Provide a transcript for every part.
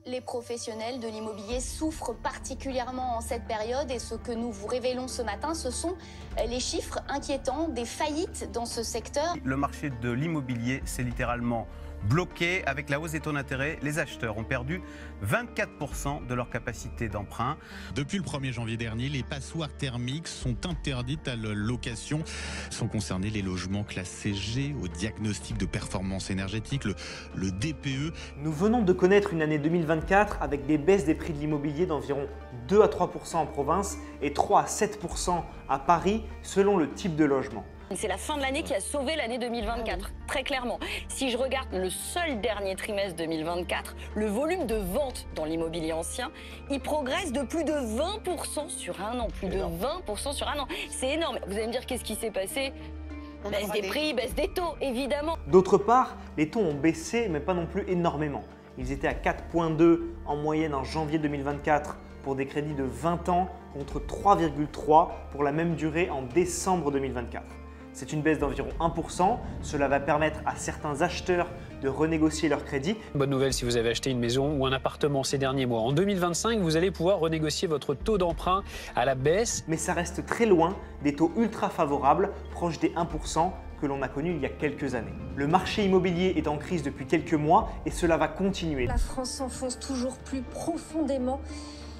Les professionnels de l'immobilier souffrent particulièrement en cette période et ce que nous vous révélons ce matin, ce sont les chiffres inquiétants des faillites dans ce secteur. Le marché de l'immobilier s'est littéralement bloqué. Avec la hausse des taux d'intérêt, les acheteurs ont perdu 24% de leur capacité d'emprunt. Depuis le 1er janvier dernier, les passoires thermiques sont interdites à la location. Sont concernés les logements classés G au diagnostic de performance énergétique, le DPE. Nous venons de connaître une année 2024 avec des baisses des prix de l'immobilier d'environ 2 à 3% en province et 3 à 7% à Paris selon le type de logement. C'est la fin de l'année qui a sauvé l'année 2024, très clairement. Si je regarde le seul dernier trimestre 2024, le volume de ventes dans l'immobilier ancien, il progresse de plus de 20% sur un an. Plus de 20% sur un an. C'est énorme. Vous allez me dire qu'est-ce qui s'est passé? Baisse des prix, baisse des taux, évidemment. D'autre part, les taux ont baissé, mais pas non plus énormément. Ils étaient à 4,2 en moyenne en janvier 2024 pour des crédits de 20 ans contre 3,3 pour la même durée en décembre 2024. C'est une baisse d'environ 1%. Cela va permettre à certains acheteurs de renégocier leur crédit. Bonne nouvelle si vous avez acheté une maison ou un appartement ces derniers mois. En 2025, vous allez pouvoir renégocier votre taux d'emprunt à la baisse. Mais ça reste très loin des taux ultra favorables, proches des 1% que l'on a connus il y a quelques années. Le marché immobilier est en crise depuis quelques mois et cela va continuer. La France s'enfonce toujours plus profondément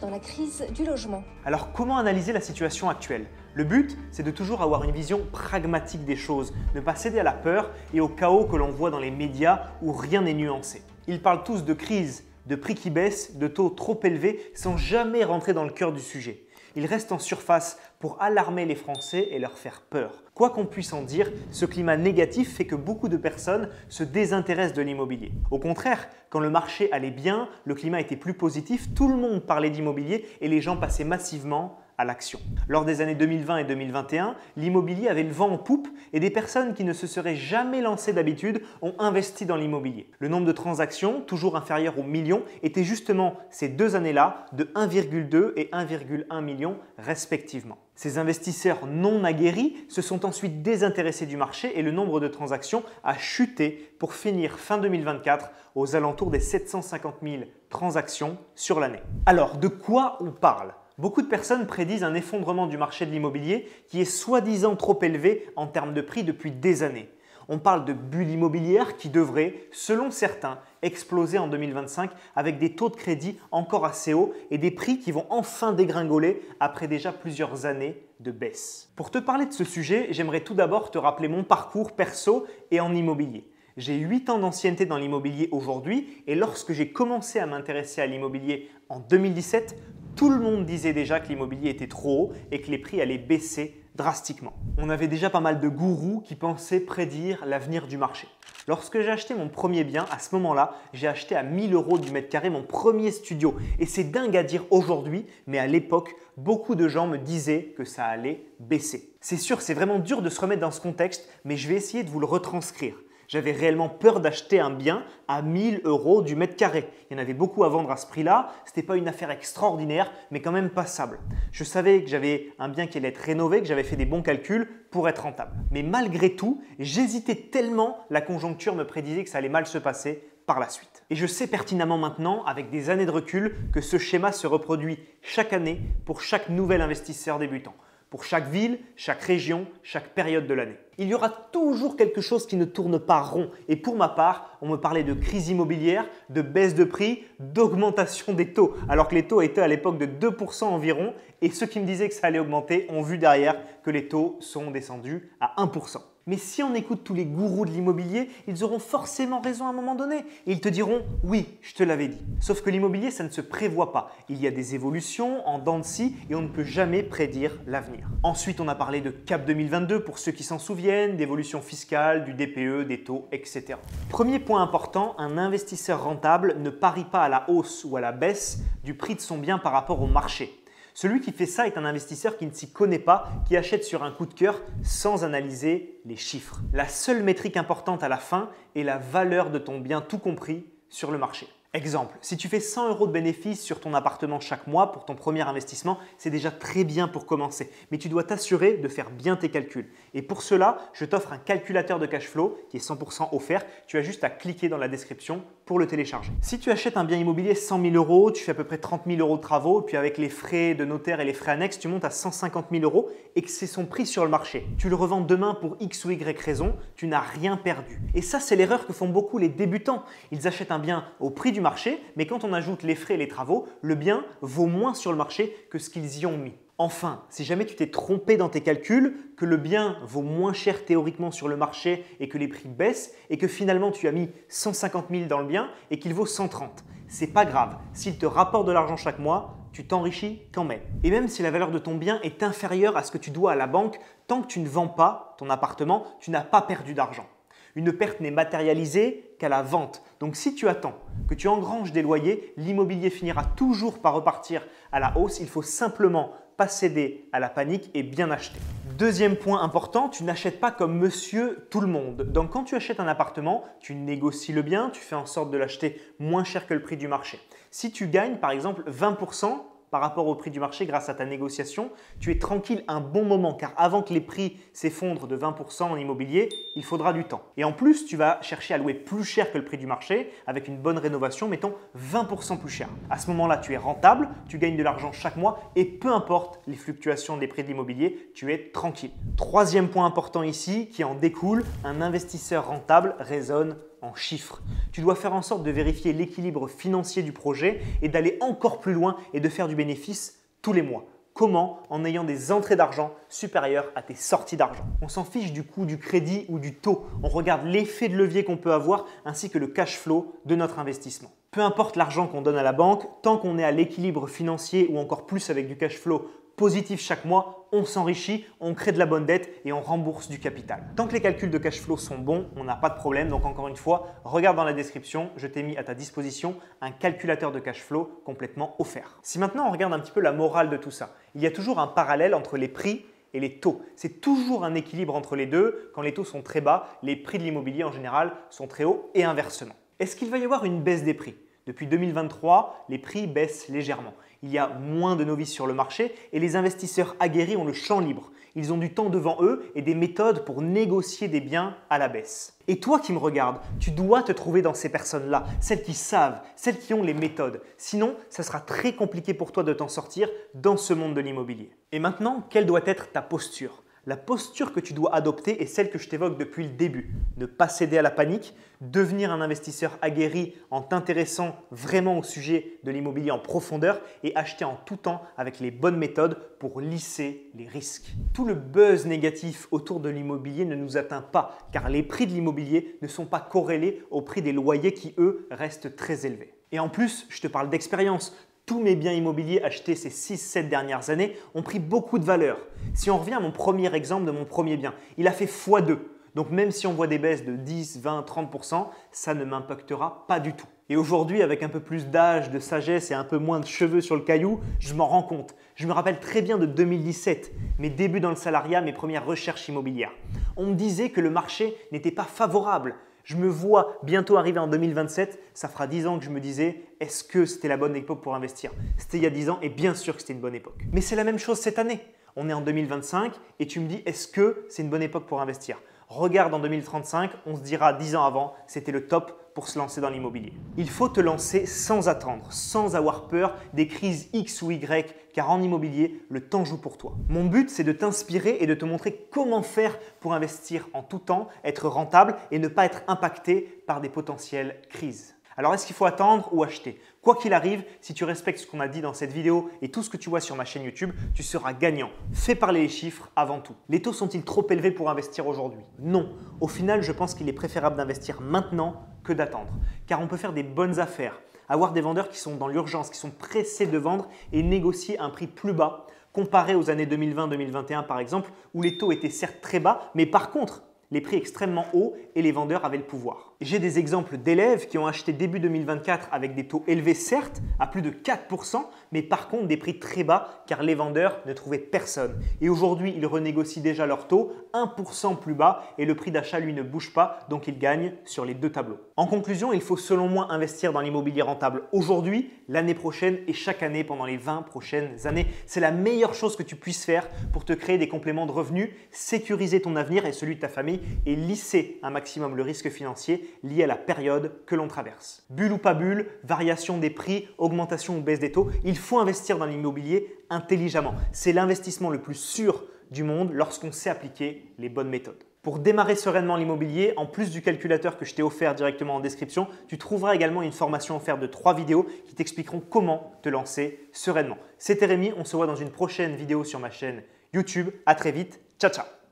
dans la crise du logement. Alors comment analyser la situation actuelle? Le but, c'est de toujours avoir une vision pragmatique des choses, ne pas céder à la peur et au chaos que l'on voit dans les médias où rien n'est nuancé. Ils parlent tous de crise, de prix qui baissent, de taux trop élevés sans jamais rentrer dans le cœur du sujet. Ils restent en surface pour alarmer les Français et leur faire peur. Quoi qu'on puisse en dire, ce climat négatif fait que beaucoup de personnes se désintéressent de l'immobilier. Au contraire, quand le marché allait bien, le climat était plus positif, tout le monde parlait d'immobilier et les gens passaient massivement à l'action. Lors des années 2020 et 2021, l'immobilier avait le vent en poupe et des personnes qui ne se seraient jamais lancées d'habitude ont investi dans l'immobilier. Le nombre de transactions, toujours inférieur au million, était justement ces deux années-là de 1,2 et 1,1 million respectivement. Ces investisseurs non aguerris se sont ensuite désintéressés du marché et le nombre de transactions a chuté pour finir fin 2024 aux alentours des 750 000 transactions sur l'année. Alors, de quoi on parle ? Beaucoup de personnes prédisent un effondrement du marché de l'immobilier qui est soi-disant trop élevé en termes de prix depuis des années. On parle de bulle immobilière qui devrait, selon certains, exploser en 2025 avec des taux de crédit encore assez hauts et des prix qui vont enfin dégringoler après déjà plusieurs années de baisse. Pour te parler de ce sujet, j'aimerais tout d'abord te rappeler mon parcours perso et en immobilier. J'ai 8 ans d'ancienneté dans l'immobilier aujourd'hui et lorsque j'ai commencé à m'intéresser à l'immobilier en 2017, tout le monde disait déjà que l'immobilier était trop haut et que les prix allaient baisser drastiquement. On avait déjà pas mal de gourous qui pensaient prédire l'avenir du marché. Lorsque j'ai acheté mon premier bien, à ce moment-là, j'ai acheté à 1 000 € du mètre carré mon premier studio. Et c'est dingue à dire aujourd'hui, mais à l'époque, beaucoup de gens me disaient que ça allait baisser. C'est sûr, c'est vraiment dur de se remettre dans ce contexte, mais je vais essayer de vous le retranscrire. J'avais réellement peur d'acheter un bien à 1 000 € du mètre carré. Il y en avait beaucoup à vendre à ce prix-là. Ce n'était pas une affaire extraordinaire, mais quand même passable. Je savais que j'avais un bien qui allait être rénové, que j'avais fait des bons calculs pour être rentable. Mais malgré tout, j'hésitais tellement, la conjoncture me prédisait que ça allait mal se passer par la suite. Et je sais pertinemment maintenant, avec des années de recul, que ce schéma se reproduit chaque année pour chaque nouvel investisseur débutant. Pour chaque ville, chaque région, chaque période de l'année. Il y aura toujours quelque chose qui ne tourne pas rond. Et pour ma part, on me parlait de crise immobilière, de baisse de prix, d'augmentation des taux. Alors que les taux étaient à l'époque de 2% environ. Et ceux qui me disaient que ça allait augmenter ont vu derrière que les taux sont descendus à 1%. Mais si on écoute tous les gourous de l'immobilier, ils auront forcément raison à un moment donné. Et ils te diront « oui, je te l'avais dit ». Sauf que l'immobilier, ça ne se prévoit pas. Il y a des évolutions en dents de scie et on ne peut jamais prédire l'avenir. Ensuite, on a parlé de CAP 2022 pour ceux qui s'en souviennent, d'évolution fiscale, du DPE, des taux, etc. Premier point important, un investisseur rentable ne parie pas à la hausse ou à la baisse du prix de son bien par rapport au marché. Celui qui fait ça est un investisseur qui ne s'y connaît pas, qui achète sur un coup de cœur sans analyser les chiffres. La seule métrique importante à la fin est la valeur de ton bien tout compris sur le marché. Exemple, si tu fais 100 € de bénéfices sur ton appartement chaque mois pour ton premier investissement, c'est déjà très bien pour commencer. Mais tu dois t'assurer de faire bien tes calculs. Et pour cela, je t'offre un calculateur de cash flow qui est 100% offert. Tu as juste à cliquer dans la description pour le télécharger. Si tu achètes un bien immobilier 100 000 €, tu fais à peu près 30 000 € de travaux, puis avec les frais de notaire et les frais annexes, tu montes à 150 000 € et que c'est son prix sur le marché. Tu le revends demain pour X ou Y raison, tu n'as rien perdu. Et ça, c'est l'erreur que font beaucoup les débutants. Ils achètent un bien au prix du marché, mais quand on ajoute les frais et les travaux, le bien vaut moins sur le marché que ce qu'ils y ont mis. Enfin, si jamais tu t'es trompé dans tes calculs, que le bien vaut moins cher théoriquement sur le marché et que les prix baissent et que finalement tu as mis 150 000 dans le bien et qu'il vaut 130, c'est pas grave. S'il te rapporte de l'argent chaque mois, tu t'enrichis quand même. Et même si la valeur de ton bien est inférieure à ce que tu dois à la banque, tant que tu ne vends pas ton appartement, tu n'as pas perdu d'argent. Une perte n'est matérialisée qu'à la vente. Donc si tu attends que tu engranges des loyers, l'immobilier finira toujours par repartir à la hausse. Il faut simplement pas céder à la panique et bien acheter. Deuxième point important, tu n'achètes pas comme monsieur tout le monde. Donc quand tu achètes un appartement, tu négocies le bien, tu fais en sorte de l'acheter moins cher que le prix du marché. Si tu gagnes par exemple 20% par rapport au prix du marché grâce à ta négociation, tu es tranquille un bon moment car avant que les prix s'effondrent de 20% en immobilier, il faudra du temps. Et en plus, tu vas chercher à louer plus cher que le prix du marché avec une bonne rénovation, mettons 20% plus cher. À ce moment-là, tu es rentable, tu gagnes de l'argent chaque mois et peu importe les fluctuations des prix de l'immobilier, tu es tranquille. Troisième point important ici qui en découle, un investisseur rentable raisonne en chiffres. Tu dois faire en sorte de vérifier l'équilibre financier du projet et d'aller encore plus loin et de faire du bénéfice tous les mois. Comment? En ayant des entrées d'argent supérieures à tes sorties d'argent. On s'en fiche du coût du crédit ou du taux. On regarde l'effet de levier qu'on peut avoir ainsi que le cash flow de notre investissement. Peu importe l'argent qu'on donne à la banque, tant qu'on est à l'équilibre financier ou encore plus avec du cash flow positif chaque mois, on s'enrichit, on crée de la bonne dette et on rembourse du capital. Tant que les calculs de cash flow sont bons, on n'a pas de problème. Donc encore une fois, regarde dans la description, je t'ai mis à ta disposition un calculateur de cash flow complètement offert. Si maintenant on regarde un petit peu la morale de tout ça, il y a toujours un parallèle entre les prix et les taux. C'est toujours un équilibre entre les deux. Quand les taux sont très bas, les prix de l'immobilier en général sont très hauts et inversement. Est-ce qu'il va y avoir une baisse des prix? Depuis 2023, les prix baissent légèrement. Il y a moins de novices sur le marché et les investisseurs aguerris ont le champ libre. Ils ont du temps devant eux et des méthodes pour négocier des biens à la baisse. Et toi qui me regardes, tu dois te trouver dans ces personnes-là, celles qui savent, celles qui ont les méthodes. Sinon, ça sera très compliqué pour toi de t'en sortir dans ce monde de l'immobilier. Et maintenant, quelle doit être ta posture ? La posture que tu dois adopter est celle que je t'évoque depuis le début. Ne pas céder à la panique, devenir un investisseur aguerri en t'intéressant vraiment au sujet de l'immobilier en profondeur et acheter en tout temps avec les bonnes méthodes pour lisser les risques. Tout le buzz négatif autour de l'immobilier ne nous atteint pas car les prix de l'immobilier ne sont pas corrélés au prix des loyers qui, eux, restent très élevés. Et en plus, je te parle d'expérience. Tous mes biens immobiliers achetés ces 6-7 dernières années ont pris beaucoup de valeur. Si on revient à mon premier exemple de mon premier bien, il a fait x2. Donc même si on voit des baisses de 10, 20, 30%, ça ne m'impactera pas du tout. Et aujourd'hui, avec un peu plus d'âge, de sagesse et un peu moins de cheveux sur le caillou, je m'en rends compte. Je me rappelle très bien de 2017, mes débuts dans le salariat, mes premières recherches immobilières. On me disait que le marché n'était pas favorable. Je me vois bientôt arriver en 2027, ça fera 10 ans que je me disais est-ce que c'était la bonne époque pour investir? C'était il y a 10 ans et bien sûr que c'était une bonne époque. Mais c'est la même chose cette année. On est en 2025 et tu me dis est-ce que c'est une bonne époque pour investir? Regarde en 2035, on se dira 10 ans avant, c'était le top pour se lancer dans l'immobilier. Il faut te lancer sans attendre, sans avoir peur des crises X ou Y, car en immobilier, le temps joue pour toi. Mon but, c'est de t'inspirer et de te montrer comment faire pour investir en tout temps, être rentable et ne pas être impacté par des potentielles crises. Alors, est-ce qu'il faut attendre ou acheter? Quoi qu'il arrive, si tu respectes ce qu'on a dit dans cette vidéo et tout ce que tu vois sur ma chaîne YouTube, tu seras gagnant. Fais parler les chiffres avant tout. Les taux sont-ils trop élevés pour investir aujourd'hui? Non. Au final, je pense qu'il est préférable d'investir maintenant que d'attendre. Car on peut faire des bonnes affaires, avoir des vendeurs qui sont dans l'urgence, qui sont pressés de vendre et négocier un prix plus bas comparé aux années 2020-2021 par exemple, où les taux étaient certes très bas, mais par contre, les prix extrêmement hauts et les vendeurs avaient le pouvoir. J'ai des exemples d'élèves qui ont acheté début 2024 avec des taux élevés certes, à plus de 4%, mais par contre des prix très bas car les vendeurs ne trouvaient personne. Et aujourd'hui, ils renégocient déjà leur taux 1% plus bas et le prix d'achat lui ne bouge pas, donc ils gagnent sur les deux tableaux. En conclusion, il faut selon moi investir dans l'immobilier rentable aujourd'hui, l'année prochaine et chaque année pendant les 20 prochaines années. C'est la meilleure chose que tu puisses faire pour te créer des compléments de revenus, sécuriser ton avenir et celui de ta famille et lisser un maximum le risque financier liées à la période que l'on traverse. Bulle ou pas bulle, variation des prix, augmentation ou baisse des taux, il faut investir dans l'immobilier intelligemment. C'est l'investissement le plus sûr du monde lorsqu'on sait appliquer les bonnes méthodes. Pour démarrer sereinement l'immobilier, en plus du calculateur que je t'ai offert directement en description, tu trouveras également une formation offerte de 3 vidéos qui t'expliqueront comment te lancer sereinement. C'était Rémi, on se voit dans une prochaine vidéo sur ma chaîne YouTube. À très vite, ciao ciao.